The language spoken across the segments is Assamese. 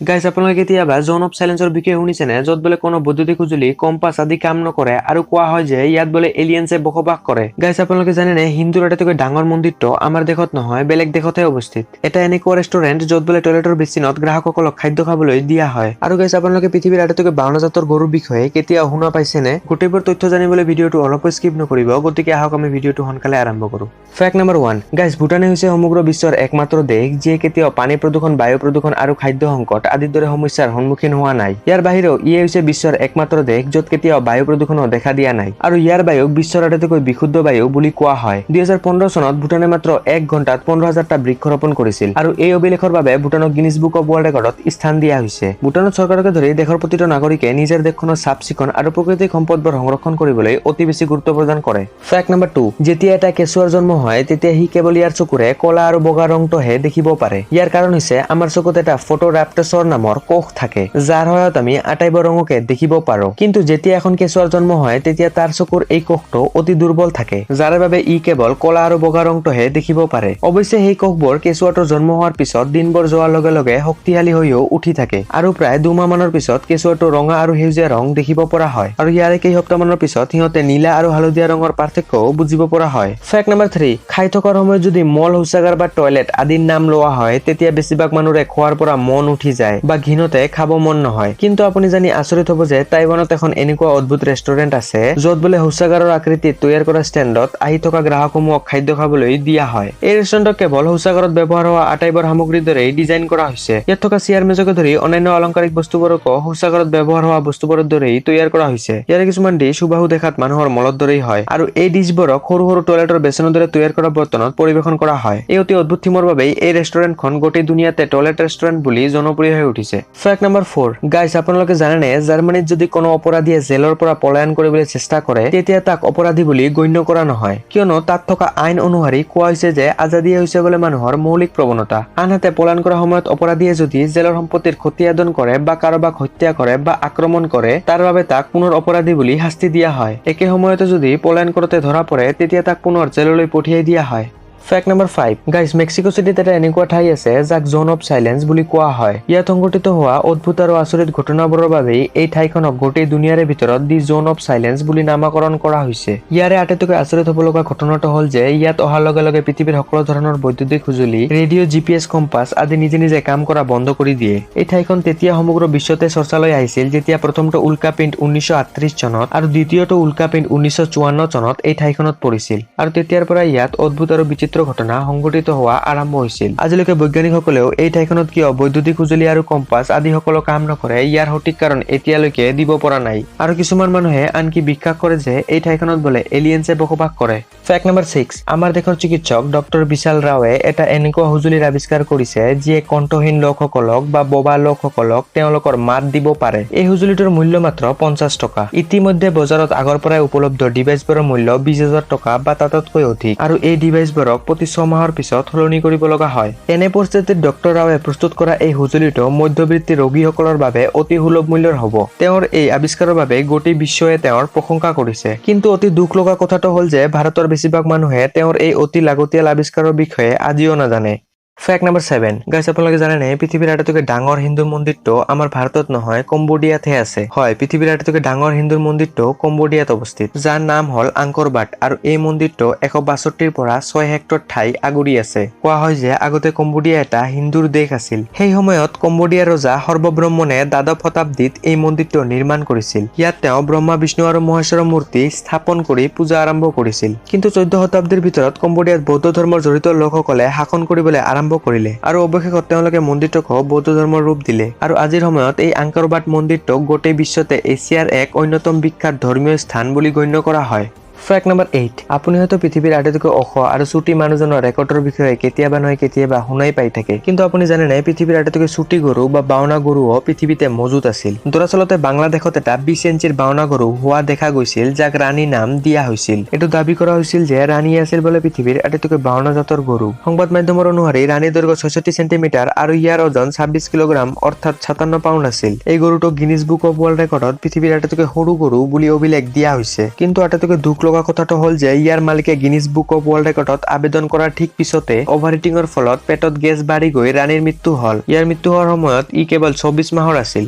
গাইজ আপোনালোকে কেতিয়াবা জোন অফ সাইলেন্সৰ বিষয়ে শুনিছেনে য'ত বোলে কোনো বৈদ্যুতিক সঁজুলি কম্পাছ আদি কাম নকৰে আৰু কোৱা হয় যে ইয়াত বোলে এলিয়েন্সে বসবাস কৰে। গাইজ আপোনালোকে জানেনে হিন্দুৰ আটাইতকৈ ডাঙৰ মন্দিৰটো আমাৰ দেশত নহয় বেলেগ দেশতহে অৱস্থিত। এটা এনেকুৱা ৰেষ্টুৰেণ্ট য'ত বোলে টয়লেটৰ বেচিনত গ্ৰাহকসকলক খাদ্য খাবলৈ দিয়া হয়। আৰু গাইজ আপোনালোকে পৃথিৱীৰ আটাইতকৈ 52 জাতৰ গৰুৰ বিষয়ে কেতিয়া শুনা পাইছেনে? গোটেইবোৰ তথ্য জানিবলৈ ভিডিঅ'টো অলপ স্কিপ নকৰিব, গতিকে আহক আমি ভিডিঅ'টো সোনকালে আৰম্ভ কৰো। ফেক্ট নম্বৰ 1, গাইজ ভুটানে হৈছে সমগ্ৰ বিশ্বৰ একমাত্ৰ দেশ যিয়ে কেতিয়াও পানী প্ৰদূষণ, বায়ু প্ৰদূষণ আৰু খাদ্য সংকট আদিৰ দৰে সমস্যাৰ সন্মুখীন হোৱা নাই। ইয়াৰ বাহিৰেও ই হৈছে বিশ্বৰ একমাত্ৰ দেশ য'ত কেতিয়াও বায়ু প্ৰদূষণো দেখা দিয়া নাই আৰু ইয়াৰ বায়ুক বিশ্বৰ আটাইতকৈ বিশুদ্ধ বায়ু বুলি কোৱা হয়। 2015 চনত ভুটানে মাত্ৰ 1 ঘণ্টাত 15,000টা বৃক্ষৰোপণ কৰিছিল আৰু এই অভিলেখৰ বাবে ভুটানক গিনিজ বুক অৱ ৱৰ্ল্ড ৰেকৰ্ডত স্থান দিয়া হৈছে। ভুটানত চৰকাৰকে ধৰি দেশৰ প্ৰতিটো নাগৰিকে নিজৰ দেশখনৰ চাফ চিকুণ আৰু প্ৰাকৃতিক সম্পদবোৰ সংৰক্ষণ কৰিবলৈ অতি বেছি গুৰুত্ব প্ৰদান কৰে। ফেক্ট নম্বৰ 2, যেতিয়া এটা কেঁচুৱাৰ জন্ম হয় তেতিয়া সি কেৱল ইয়াৰ চকুৰে কলা আৰু বগা ৰংটোহে দেখিব পাৰে। ইয়াৰ কাৰণ হৈছে আমাৰ চকুত এটা ফটোৰাপ্টছৰ নামৰ কোষ থাকে যাৰ সহায়ত আমি আটাইবোৰ ৰঙকে দেখিব পাৰো। কিন্তু যেতিয়া এখন কেঁচুৱাৰ জন্ম হয় তেতিয়া তাৰ চকুৰ এই কোষটো অতি দুৰ্বল থাকে যাৰ বাবে ই কেৱল কলা আৰু বগা ৰংটোহে দেখিব পাৰে। অৱশ্যে সেই কোষবোৰ কেঁচুৱাটোৰ জন্ম হোৱাৰ পিছত দিনবোৰ যোৱাৰ লগে লগে শক্তিশালী হৈও উঠি থাকে আৰু প্ৰায় 2 মাহ মানৰ পিছত কেঁচুৱাটো ৰঙা আৰু সেউজীয়া ৰং দেখিব পৰা হয় আৰু ইয়াৰে কেইসপ্তাহ মানৰ পিছত সিহঁতে নীলা আৰু হালধীয়া ৰঙৰ পাৰ্থক্যও বুজিব পৰা হয়। ফেক্ট নম্বৰ 3, খাই থকাৰ সময়ত যদি মল, শৌচাগাৰ বা টয়লেট আদিৰ নাম লোৱা হয় তেতিয়া বেছিভাগ মানুহৰে খোৱাৰ পৰা মন উঠি যায় বা ঘিনতে খাব মন নহয়। কিন্তু আপুনি জানি আচৰিত হ'ব যে টাইৱানত এখন এনেকুৱা অদ্ভুত ৰেষ্টুৰেণ্ট আছে য'ত বোলে শৌচাগাৰৰ আকৃতিত তৈয়াৰ কৰা ষ্টেণ্ডত আহি থকা গ্ৰাহকসমূহক খাদ্য খাবলৈ দিয়া হয়। এই ৰেষ্টুৰেণ্টক কেৱল শৌচাগাৰত ব্যৱহাৰ হোৱা আটাইবোৰ সামগ্ৰীৰ দৰেই ডিজাইন কৰা হৈছে। ইয়াত থকা চেয়াৰ মেজকে ধৰি অন্যান্য অলংকাৰিক বস্তুবোৰকো শৌচাগাৰত ব্যৱহাৰ হোৱা বস্তুবোৰৰ দৰেই তৈয়াৰ কৰা হৈছে। ইয়াৰে কিছুমান ডিছ সুবাহু দেখাত মানুহৰ মলৰ দৰেই হয় আৰু এই ডিছবোৰক সৰু সৰু টয়লেটৰ বেচনৰ দৰে তৈয়াৰ কৰা বৰ্তনত পৰিৱেশন কৰা হয়। এই অতি অদ্ভুত থিমৰ বাবেই এই ৰেষ্টুৰেণ্টখন গোটেই দুনিয়াতে টয়লেট ৰেষ্টুৰেণ্ট বুলি জনপ্ৰিয় হৈ উঠিছে। ফেক্ট নম্বৰ 4, গাইজ আপোনালোকে জানেনে জাৰ্মানীত যদি কোনো অপৰাধীয়ে জেলৰ পৰা পলায়ন কৰিবলৈ চেষ্টা কৰে তেতিয়া তাক অপৰাধী বুলি গণ্য কৰা নহয়, কিয়নো তাত থকা আইন অনুসৰি কোৱা হৈছে যে আজাদী হৈছে বোলে মানুহৰ মৌলিক প্ৰৱণতা। আনহাতে পলায়ন কৰাৰ সময়ত অপৰাধীয়ে যদি জেলৰ সম্পত্তিৰ ক্ষতি সাধন কৰে বা কাৰোবাক হত্যা কৰে বা আক্ৰমণ কৰে তাৰ বাবে তাক পুনৰ অপৰাধী বুলি শাস্তি দিয়া হয়। একে সময়তে যদি পলায়ন কৰোঁতে ধৰা পৰে তেতিয়া তাক পুনৰ জেললৈ পঠিয়াই দিয়া হয়। ফেক্ট নম্বৰ 5, গাইজ মেক্সিকো চিটিত এটা এনেকুৱা ঠাই আছে যাক জোন অফ সাইলেন্স বুলি কোৱা হয়। ইয়াত সংঘটিত হোৱা অদ্ভুত আৰু আচৰিত ঘটনাবোৰৰ বাবেই এই ঠাইখনক গোটেই দুনিয়াৰে ভিতৰত দি জোন অফ সাইলেন্স বুলি নামকৰণ কৰা হৈছে। ইয়াৰে আটাইতকৈ আচৰিত হ'ব লগা ঘটনাটো হ'ল যে ইয়াত অহাৰ লগে লগে পৃথিৱীৰ সকলো ধৰণৰ বৈদ্যুতিক সঁজুলি, ৰেডিঅ', GPS, কম্পাছ আদি নিজে নিজে কাম কৰা বন্ধ কৰি দিয়ে। এই ঠাইখন তেতিয়া সমগ্ৰ বিশ্বতে চৰ্চালৈ আহিছিল যেতিয়া প্ৰথমটো উল্কাপিণ্ড 1938 চনত আৰু দ্বিতীয়টো উল্কাপিণ্ড 1954 চনত এই ঠাইখনত পৰিছিল আৰু তেতিয়াৰ পৰা ইয়াত অদ্ভুত আৰু বিচিত্ৰ ঘটনা সংঘটিত হোৱা আৰম্ভ হৈছিল। আজিলৈকে বৈজ্ঞানিকসকলেও এই ঠাইখনত কিয় বৈদ্যুতিক সঁজুলি আৰু কম্পাছ আদি সকলো কাম নকৰে ইয়াৰ সঠিক কাৰণ এতিয়ালৈকে দিব পৰা নাই আৰু কিছুমান মানুহে আনকি বিশ্বাস কৰে যে এই ঠাইখনত বোলে এলিয়েন্সে বসবাস কৰে। ফেক্ট নম্বৰ 6, আমাৰ দেশৰ চিকিৎসক ডক্টৰ বিশাল ৰাৱে এটা এনেকুৱা সঁজুলিৰ আৱিষ্কাৰ কৰিছে যিয়ে কণ্ঠহীন লোকসকলক বা বোবা লোকসকলক তেওঁলোকৰ মাত দিব পাৰে। এই সঁজুলিটোৰ মূল্য মাত্ৰ 50 টকা। ইতিমধ্যে বজাৰত আগৰ পৰাই উপলব্ধ ডিভাইচবোৰৰ মূল্য 20,000 টকা বা তাতকৈ অধিক আৰু এই ডিভাইচবোৰক প্ৰতি 6 মাহৰ পিছত সলনি কৰিব লগা হয়। এনে পৰিস্থিতিত ডক্টৰ ৰাৱে প্ৰস্তুত কৰা এই সঁজুলিটো মধ্যবিত্ত ৰোগীসকলৰ বাবে অতি সুলভ মূল্যৰ হ'ব। তেওঁৰ এই আৱিষ্কাৰৰ বাবে গোটেই বিশ্বই তেওঁৰ প্ৰশংসা কৰিছে। কিন্তু অতি দুখ লগা কথাটো হ'ল যে ভাৰতৰ বেছিভাগ মানুহে তেওঁৰ এই অতি লাগতিয়াল আৱিষ্কাৰৰ বিষয়ে আজিও নাজানে। ফেক্ট নম্বৰ 7, গাইজ আপোনালোকে জানেনে পৃথিৱীৰ আটাইতকৈ ডাঙৰ হিন্দুৰ মন্দিৰটো আমাৰ ভাৰতত নহয় কম্বোডিয়াতহে আছে। হয়, পৃথিৱীৰ আটাইতকৈ ডাঙৰ হিন্দুৰ মন্দিৰটো কম্বোডিয়াত অৱস্থিত যাৰ নাম হ'ল আংকৰ বাট আৰু এই মন্দিৰটো 162ৰ পৰা 6 হেক্টৰ ঠাই আগুৰি আছে। কোৱা হয় যে আগতে কম্বোডিয়া এটা হিন্দুৰ দেশ আছিল। সেই সময়ত কম্বোডিয়াৰ ৰজা সৰ্বব্ৰহ্মণে দ্বাদশ শতাব্দীত এই মন্দিৰটো নিৰ্মাণ কৰিছিল। ইয়াত তেওঁ ব্ৰহ্মা, বিষ্ণু আৰু মহেশ্বৰৰ মূৰ্তি স্থাপন কৰি পূজা আৰম্ভ কৰিছিল। কিন্তু 14 শতাব্দীৰ ভিতৰত কম্বোডিয়াত বৌদ্ধ ধৰ্মৰ জড়িত লোকসকলে শাসন কৰিবলৈ আৰম্ভ কৰিলে আৰু অৱশেষত তেওঁলোকে মন্দিৰটোক বৌদ্ধ ধৰ্মৰ ৰূপ দিলে আৰু আজিৰ সময়ত এই আংকৰ বাট মন্দিৰটোক গোটেই বিশ্বতে এছিয়াৰ এক অন্যতম বিখ্যাত ধৰ্মীয় স্থান বুলি গণ্য কৰা হয়। ফেক্ট নম্বৰ 8, আপুনি হয়তো পৃথিৱীৰ আটাইতকৈ ওখ আৰু চুটি মানুহজনৰ ৰেকৰ্ডৰ বিষয়ে কেতিয়াবা নহয় কেতিয়াবা শুনাই পাই থাকে। কিন্তু আপুনি জানেনে পৃথিৱীৰ আটাইতকৈ চুটি গৰু বা বাওনা গৰুও পৃথিৱীতে মজুত আছিল। দৰাচলতে বাংলাদেশত এটা 20 ইঞ্চিৰ বাওনা গৰু হোৱা দেখা গৈছিল যাক ৰাণী নাম দিয়া হৈছিল। এইটো দাবী কৰা হৈছিল যে ৰাণী আছিল বোলে পৃথিৱীৰ আটাইতকৈ বাওনা জাতৰ গৰু। সংবাদ মাধ্যমৰ অনুসৰি ৰাণীৰ দৈৰ্ঘ্য 66 চেণ্টিমিটাৰ আৰু ইয়াৰ ওজন 26 কিলোগ্ৰাম অৰ্থাৎ 57 পাউণ্ড আছিল। এই গৰুটোক গিনিজ বুক অৱ ৱৰ্ল্ড ৰেকৰ্ডত পৃথিৱীৰ আটাইতকৈ সৰু গৰু বুলি অভিলেখ দিয়া হৈছে। কিন্তু আটাইতকৈ দুখ লগা কথাটো হ'ল যে ইয়াৰ মালিকে গিনিজ বুক অফ ৱৰ্ল্ড ৰেকৰ্ডত আবেদন কৰাৰ ঠিক পিছতে অভাৰহিটিঙৰ ফলত পেটত গেছ বাঢ়ি গৈ ৰাণীৰ মৃত্যু হ'ল। ইয়াৰ মৃত্যু হোৱাৰ সময়ত ই কেৱল 24 মাহৰ আছিল।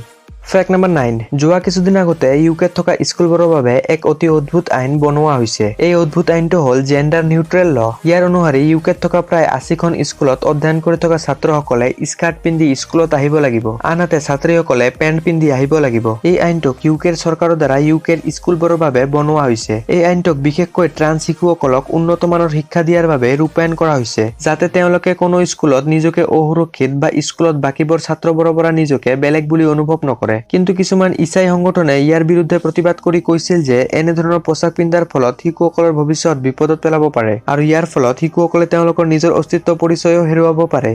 ফেক্ট নম্বৰ 9 যোৱা কিছুদিন আগতে ইউকেত থকা স্কুলবোৰৰ বাবে এক অতি অদ্ভুত আইন বনোৱা হৈছে। এই অদ্ভুত আইনটো হ'ল জেণ্ডাৰ নিউট্ৰেল ল। ইয়াৰ অনুসৰি ইউকেত থকা প্ৰায় 80খন স্কুলত অধ্যয়ন কৰি থকা ছাত্ৰসকলে স্কাৰ্ট পিন্ধি স্কুলত আহিব লাগিব, আনহাতে ছাত্ৰীসকলে পেণ্ট পিন্ধি আহিব লাগিব। এই আইনটোক ইউকেৰ চৰকাৰৰ দ্বাৰা ইউকেৰ স্কুলবোৰৰ বাবে বনোৱা হৈছে। এই আইনটোক বিশেষকৈ ট্ৰান্স শিশুসকলক উন্নত মানৰ শিক্ষা দিয়াৰ বাবে ৰূপায়ণ কৰা হৈছে, যাতে তেওঁলোকে কোনো স্কুলত নিজকে অসুৰক্ষিত বা স্কুলত বাকীবোৰ ছাত্ৰবোৰৰ পৰা নিজকে বেলেগ বুলি অনুভৱ নকৰে। কিন্তু কিছুমান ইছাই সংগঠনে ইয়াৰ বিৰুদ্ধে প্ৰতিবাদ কৰি কৈছিল যে এনেধৰণৰ পোছাক পিন্ধাৰ ফলত শিশুসকলৰ ভৱিষ্যত বিপদত পেলাব পাৰে আৰু ইয়াৰ ফলত শিশুসকলে তেওঁলোকৰ নিজৰ অস্তিত্ব পৰিচয়ও হেৰুৱাব পাৰে।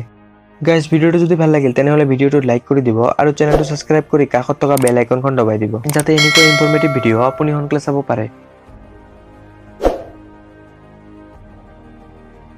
গাইজ, ভিডিঅ'টো যদি ভাল লাগিল তেনেহলে ভিডিঅ'টো লাইক কৰি দিব আৰু চেনেলটো সাবস্ক্ৰাইব কৰি কাষত থকা বেল আইকনখন দবাই দিব, যাতে এনেকুৱা ইনফৰমেটিভ ভিডিঅ' আপুনি সোনকালে চাব পাৰে।